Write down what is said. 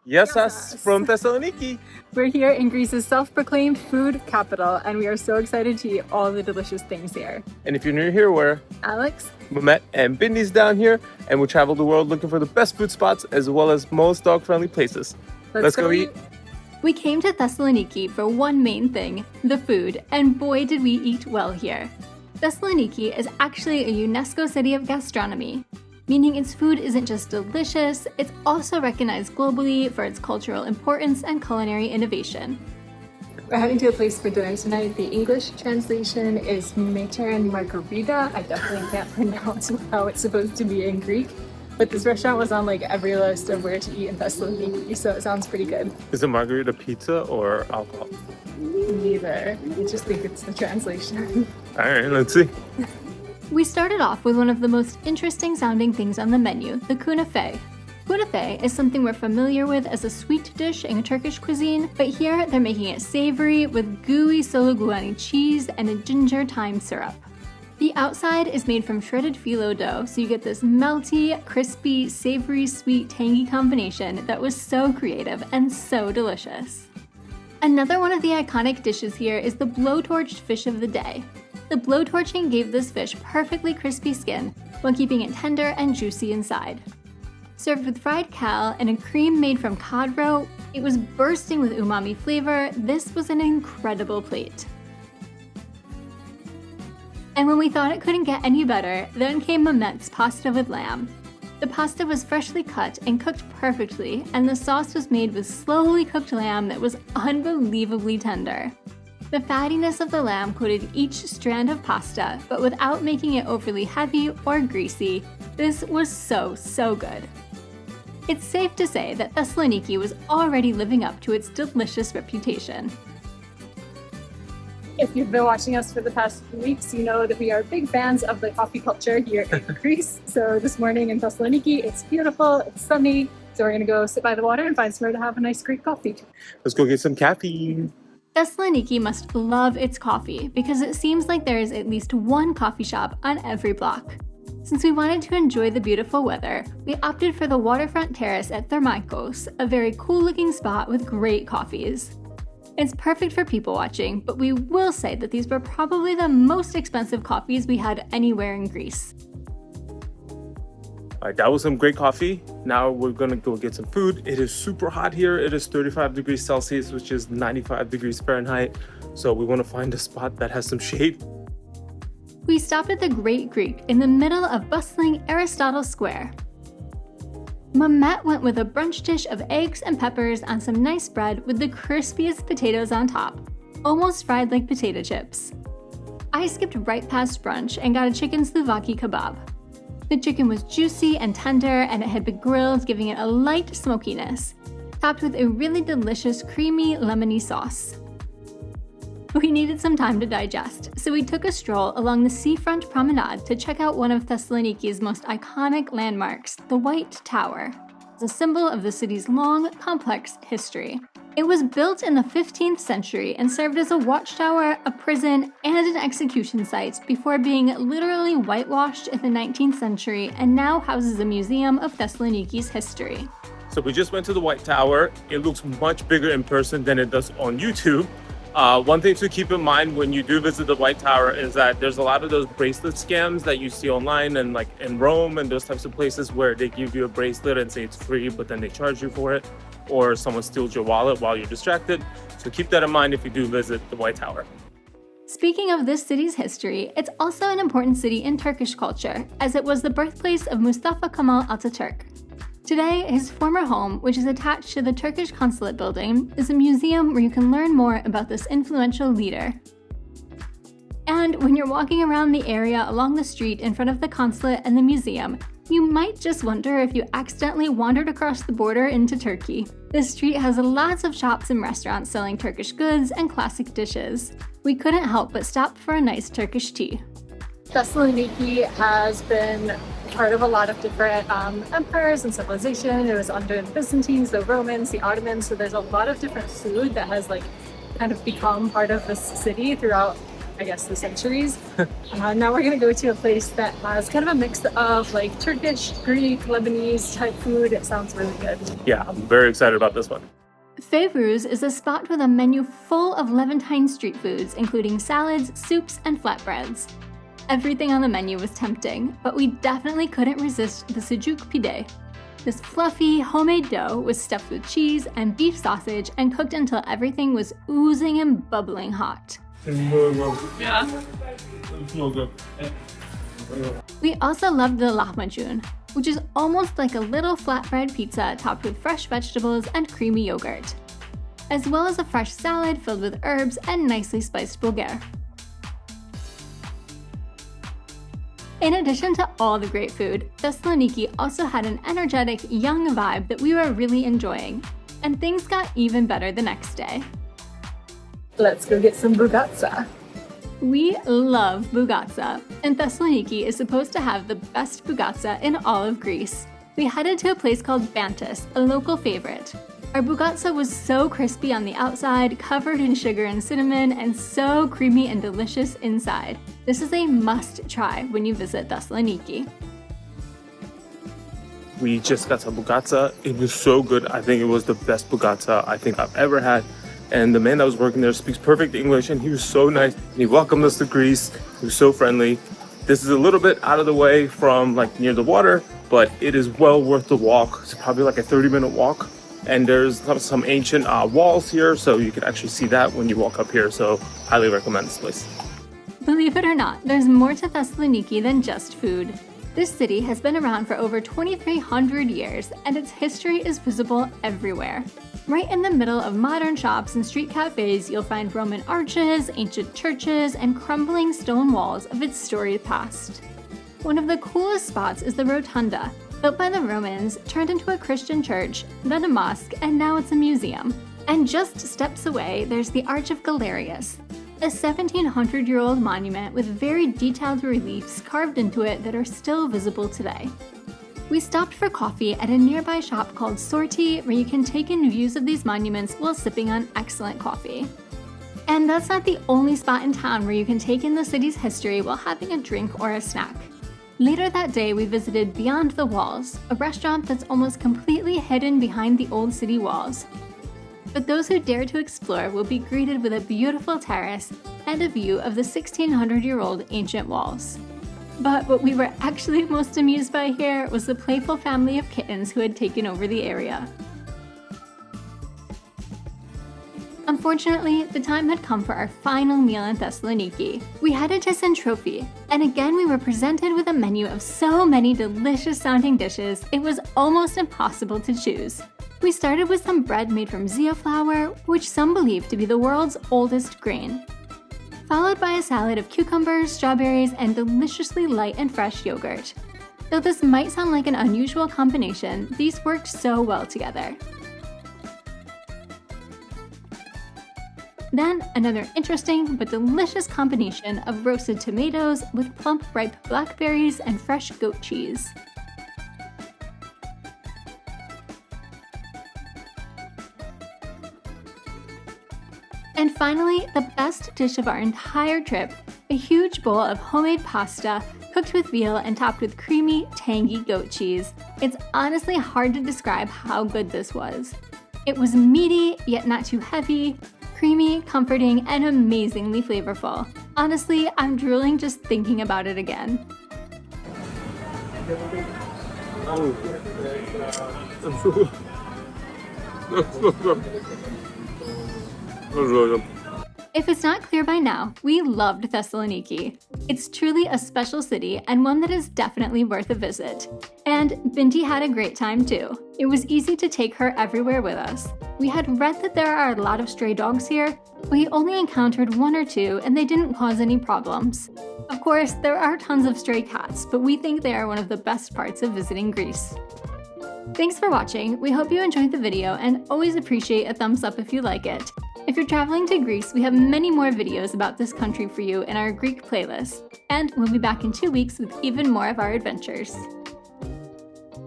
Yes, us from Thessaloniki. We're here in Greece's self-proclaimed food capital, and we are so excited to eat all the delicious things here. And if you're new here, we're Alex? Mehmet and Bantis down here, and we travel the world looking for the best food spots as well as most dog-friendly places. Let's go eat. We came to Thessaloniki for one main thing, the food, and boy did we eat well here. Thessaloniki is actually a UNESCO City of Gastronomy, meaning its food isn't just delicious, it's also recognized globally for its cultural importance and culinary innovation. We're heading to a place for dinner tonight. The English translation is Maitr Margarita. I definitely can't pronounce how it's supposed to be in Greek, but this restaurant was on like every list of where to eat in Thessaloniki, so it sounds pretty good. Is it margarita pizza or alcohol? Neither. I just think it's the translation. All right, let's see. We started off with one of the most interesting sounding things on the menu, the kunefe. Kunefe is something we're familiar with as a sweet dish in Turkish cuisine, but here they're making it savory with gooey sulguni cheese and a ginger thyme syrup. The outside is made from shredded phyllo dough, so you get this melty, crispy, savory, sweet, tangy combination that was so creative and so delicious. Another one of the iconic dishes here is the blowtorched fish of the day. The blowtorching gave this fish perfectly crispy skin while keeping it tender and juicy inside. Served with fried cal and a cream made from cod roe, it was bursting with umami flavor. This was an incredible plate. And when we thought it couldn't get any better, then came Mehmet's pasta with lamb. The pasta was freshly cut and cooked perfectly, and the sauce was made with slowly cooked lamb that was unbelievably tender. The fattiness of the lamb coated each strand of pasta, but without making it overly heavy or greasy. This was so good. It's safe to say that Thessaloniki was already living up to its delicious reputation. If you've been watching us for the past few weeks, you know that we are big fans of the coffee culture here in Greece. So this morning in Thessaloniki, it's beautiful, it's sunny, so we're gonna go sit by the water and find somewhere to have a nice Greek coffee. Let's go get some caffeine. Thessaloniki must love its coffee because it seems like there is at least one coffee shop on every block. Since we wanted to enjoy the beautiful weather, we opted for the waterfront terrace at Thermaikos, a very cool-looking spot with great coffees. It's perfect for people watching, but we will say that these were probably the most expensive coffees we had anywhere in Greece. All right, that was some great coffee. Now we're gonna go get some food. It is super hot here. It is 35 degrees Celsius, which is 95 degrees Fahrenheit. So we wanna find a spot that has some shade. We stopped at the Great Greek in the middle of bustling Aristotle Square. Mehmet went with a brunch dish of eggs and peppers on some nice bread with the crispiest potatoes on top, almost fried like potato chips. I skipped right past brunch and got a chicken souvlaki kebab. The chicken was juicy and tender, and it had been grilled, giving it a light smokiness, topped with a really delicious creamy lemony sauce. We needed some time to digest, so we took a stroll along the seafront promenade to check out one of Thessaloniki's most iconic landmarks, the White Tower. It's a symbol of the city's long, complex history. It was built in the 15th century and served as a watchtower, a prison, and an execution site before being literally whitewashed in the 19th century and now houses a museum of Thessaloniki's history. So we just went to the White Tower. It looks much bigger in person than it does on YouTube. One thing to keep in mind when you do visit the White Tower is that there's a lot of those bracelet scams that you see online and like in Rome and those types of places where they give you a bracelet and say it's free, but then they charge you for it, or someone steals your wallet while you're distracted. So keep that in mind if you do visit the White Tower. Speaking of this city's history, it's also an important city in Turkish culture, as it was the birthplace of Mustafa Kemal Ataturk. Today, his former home, which is attached to the Turkish consulate building, is a museum where you can learn more about this influential leader. And when you're walking around the area along the street in front of the consulate and the museum, you might just wonder if you accidentally wandered across the border into Turkey. This street has lots of shops and restaurants selling Turkish goods and classic dishes. We couldn't help but stop for a nice Turkish tea. Thessaloniki has been part of a lot of different empires and civilization. It was under the Byzantines, the Romans, the Ottomans, so there's a lot of different food that has like kind of become part of this city throughout I guess, the centuries. Now we're gonna go to a place that has kind of a mix of like Turkish, Greek, Lebanese type food. It sounds really good. Yeah, I'm very excited about this one. Feyrouz is a spot with a menu full of Levantine street foods, including salads, soups, and flatbreads. Everything on the menu was tempting, but we definitely couldn't resist the sucuk pide. This fluffy, homemade dough was stuffed with cheese and beef sausage and cooked until everything was oozing and bubbling hot. Yeah. It's so good. We also loved the lahmacun, which is almost like a little flatbread pizza topped with fresh vegetables and creamy yogurt, as well as a fresh salad filled with herbs and nicely spiced bulgur. In addition to all the great food, Thessaloniki also had an energetic, young vibe that we were really enjoying, and things got even better the next day. Let's go get some Bougatsa. We love Bougatsa, and Thessaloniki is supposed to have the best Bougatsa in all of Greece. We headed to a place called Bantis, a local favorite. Our Bougatsa was so crispy on the outside, covered in sugar and cinnamon, and so creamy and delicious inside. This is a must-try when you visit Thessaloniki. We just got some Bougatsa. It was so good. I think it was the best Bougatsa I think I've ever had. And the man that was working there speaks perfect English, and he was so nice. And he welcomed us to Greece. He was so friendly. This is a little bit out of the way from like near the water, but it is well worth the walk. It's probably like a 30-minute walk. And there's some ancient walls here, so you can actually see that when you walk up here. So highly recommend this place. Believe it or not, there's more to Thessaloniki than just food. This city has been around for over 2,300 years, and its history is visible everywhere. Right in the middle of modern shops and street cafes, you'll find Roman arches, ancient churches, and crumbling stone walls of its storied past. One of the coolest spots is the Rotunda, built by the Romans, turned into a Christian church, then a mosque, and now it's a museum. And just steps away, there's the Arch of Galerius, a 1,700-year-old monument with very detailed reliefs carved into it that are still visible today. We stopped for coffee at a nearby shop called Sorti, where you can take in views of these monuments while sipping on excellent coffee. And that's not the only spot in town where you can take in the city's history while having a drink or a snack. Later that day, we visited Beyond the Walls, a restaurant that's almost completely hidden behind the old city walls. But those who dare to explore will be greeted with a beautiful terrace and a view of the 1,600-year-old ancient walls. But what we were actually most amused by here was the playful family of kittens who had taken over the area. Unfortunately, the time had come for our final meal in Thessaloniki. We headed to Sintrofi, and again we were presented with a menu of so many delicious sounding dishes, it was almost impossible to choose. We started with some bread made from zea flour, which some believe to be the world's oldest grain, followed by a salad of cucumbers, strawberries, and deliciously light and fresh yogurt. Though this might sound like an unusual combination, these worked so well together. Then, another interesting but delicious combination of roasted tomatoes with plump ripe blackberries and fresh goat cheese. And finally, the best dish of our entire trip, a huge bowl of homemade pasta cooked with veal and topped with creamy, tangy goat cheese. It's honestly hard to describe how good this was. It was meaty, yet not too heavy, creamy, comforting, and amazingly flavorful. Honestly, I'm drooling just thinking about it again. If it's not clear by now, we loved Thessaloniki. It's truly a special city and one that is definitely worth a visit. And Binti had a great time too. It was easy to take her everywhere with us. We had read that there are a lot of stray dogs here, but we only encountered one or two and they didn't cause any problems. Of course, there are tons of stray cats, but we think they are one of the best parts of visiting Greece. Thanks for watching. We hope you enjoyed the video and always appreciate a thumbs up if you like it. If you're traveling to Greece, we have many more videos about this country for you in our Greek playlist. And we'll be back in 2 weeks with even more of our adventures.